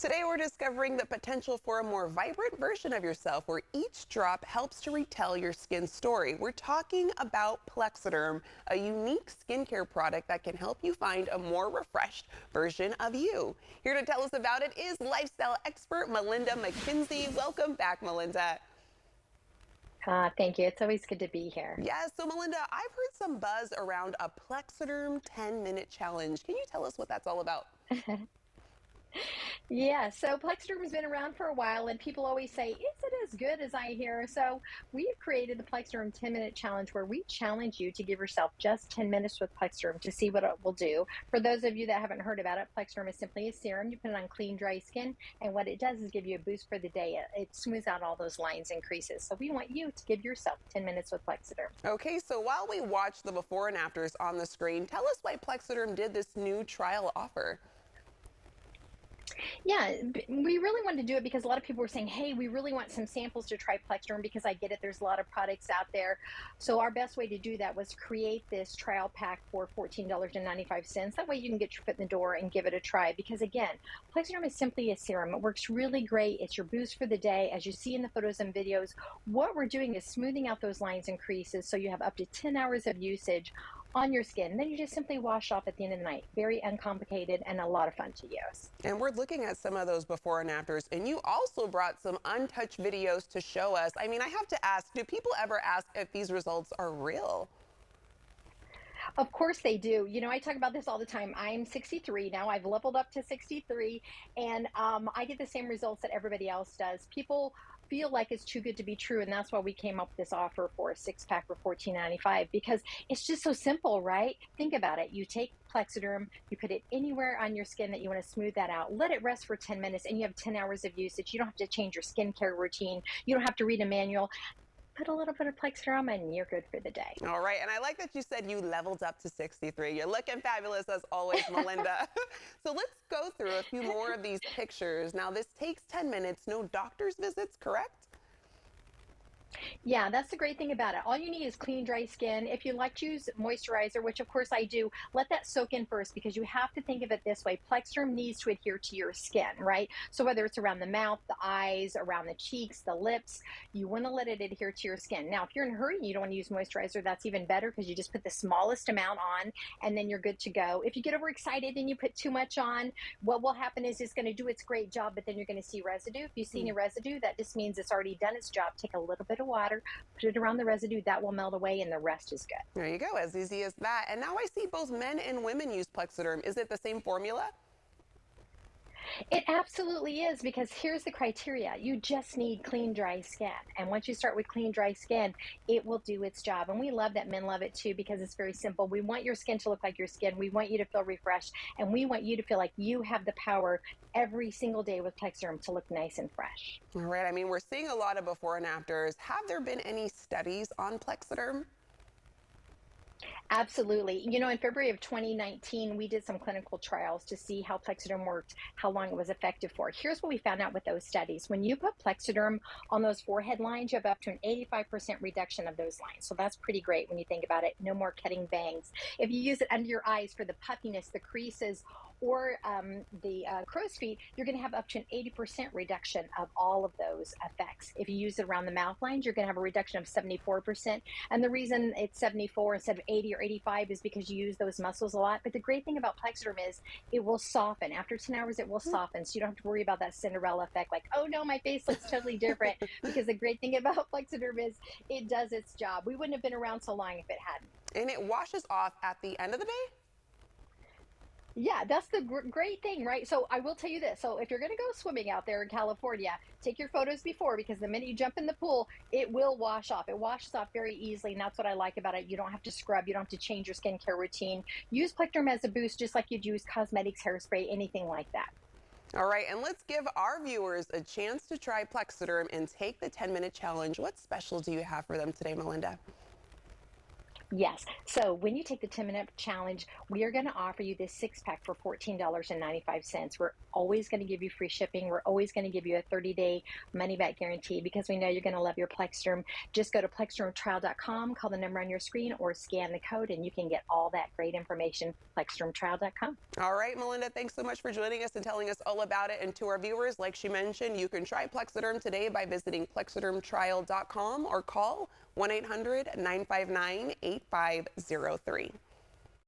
Today we're discovering the potential for a more vibrant version of yourself where each drop helps to retell your skin's story. We're talking about Plexiderm, a unique skincare product that can help you find a more refreshed version of you. Here to tell us about it is lifestyle expert Melinda McKinsey. Welcome back, Melinda. Thank you. It's always good to be here. Yes, so Melinda, I've heard some buzz around a Plexiderm 10-minute challenge. Can you tell us what that's all about? Yeah, so Plexderm has been around for a while, and people always say, is it as good as I hear? So we've created the Plexderm 10-minute challenge where we challenge you to give yourself just 10 minutes with Plexderm to see what it will do. For those of you that haven't heard about it, Plexderm is simply a serum. You put it on clean, dry skin, and what it does is give you a boost for the day. It smooths out all those lines and creases. So we want you to give yourself 10 minutes with Plexderm. Okay, so while we watch the before and afters on the screen, tell us why Plexiderm did this new trial offer. Yeah, we really wanted to do it because a lot of people were saying, hey, we really want some samples to try Plexderm because I get it, there's a lot of products out there. So our best way to do that was create this trial pack for $14.95. That way you can get your foot in the door and give it a try because again, Plexderm is simply a serum. It works really great. It's your boost for the day. As you see in the photos and videos, what we're doing is smoothing out those lines and creases so you have up to 10 hours of usage on your skin. Then you just simply wash off at the end of the night. Very uncomplicated and a lot of fun to use. And we're looking at some of those before and afters, and you also brought some untouched videos to show us. I mean, I have to ask, do people ever ask if these results are real? Of course they do. You know, I talk about this all the time. I'm 63 now. I've leveled up to 63, and I get the same results that everybody else does. People feel like it's too good to be true, and that's why we came up with this offer for a six-pack for $14.95 because it's just so simple, right? Think about it. You take Plexiderm, you put it anywhere on your skin that you want to smooth that out. Let it rest for 10 minutes, and you have 10 hours of usage. You don't have to change your skincare routine. You don't have to read a manual. Put a little bit of Plexderm and you're good for the day. All right, and I like that you said you leveled up to 63. You're looking fabulous as always, Melinda. So let's go through a few more of these pictures. Now, this takes 10 minutes, no doctor's visits, correct? Yeah, that's the great thing about it. All you need is clean, dry skin. If you like to use moisturizer, which of course I do, let that soak in first because you have to think of it this way. Plexderm needs to adhere to your skin, right? So whether it's around the mouth, the eyes, around the cheeks, the lips, you want to let it adhere to your skin. Now, if you're in a hurry and you don't want to use moisturizer, that's even better because you just put the smallest amount on and then you're good to go. If you get overexcited and you put too much on, what will happen is it's going to do its great job, but then you're going to see residue. If you see any residue, that just means it's already done its job. Take a little bit of water, put it around the residue, that will melt away and the rest is good. There you go, as easy as that. And now I see both men and women use Plexiderm. Is it the same formula? It absolutely is because here's the criteria. You just need clean, dry skin. And once you start with clean, dry skin, it will do its job. And we love that men love it too because it's very simple. We want your skin to look like your skin. We want you to feel refreshed. And we want you to feel like you have the power every single day with Plexderm to look nice and fresh. All right, I mean, we're seeing a lot of before and afters. Have there been any studies on Plexiderm? Absolutely. You know, in February of 2019, we did some clinical trials to see how Plexaderm worked, how long it was effective for. Here's what we found out with those studies. When you put Plexaderm on those forehead lines, you have up to an 85% reduction of those lines. So that's pretty great when you think about it. No more cutting bangs. If you use it under your eyes for the puffiness, the creases, or the crow's feet, you're going to have up to an 80% reduction of all of those effects. If you use it around the mouth lines, you're going to have a reduction of 74%. And the reason it's 74 instead of 80 or 85 is because you use those muscles a lot. But the great thing about Plexaderm is it will soften. After 10 hours, it will soften. So you don't have to worry about that Cinderella effect, like, oh no, my face looks totally different. Because the great thing about Plexaderm is it does its job. We wouldn't have been around so long if it hadn't. And it washes off at the end of the day? Yeah, that's the great thing, right? So I will tell you this. So if you're going to go swimming out there in California, take your photos before because the minute you jump in the pool, it will wash off. It washes off very easily, and that's what I like about it. You don't have to scrub. You don't have to change your skincare routine. Use Plexaderm as a boost just like you'd use cosmetics, hairspray, anything like that. All right, and let's give our viewers a chance to try Plexiderm and take the 10-minute challenge. What special do you have for them today, Melinda? Yes. So when you take the 10-minute challenge, we are going to offer you this six pack for $14.95. We're always going to give you free shipping. We're always going to give you a 30-day money back guarantee because we know you're going to love your Plexderm. Just go to plexdermtrial.com, call the number on your screen, or scan the code, and you can get all that great information. Plexdermtrial.com. All right, Melinda, thanks so much for joining us and telling us all about it. And to our viewers, like she mentioned, you can try Plexaderm today by visiting plexadermtrial.com or call 1-800-959-8503.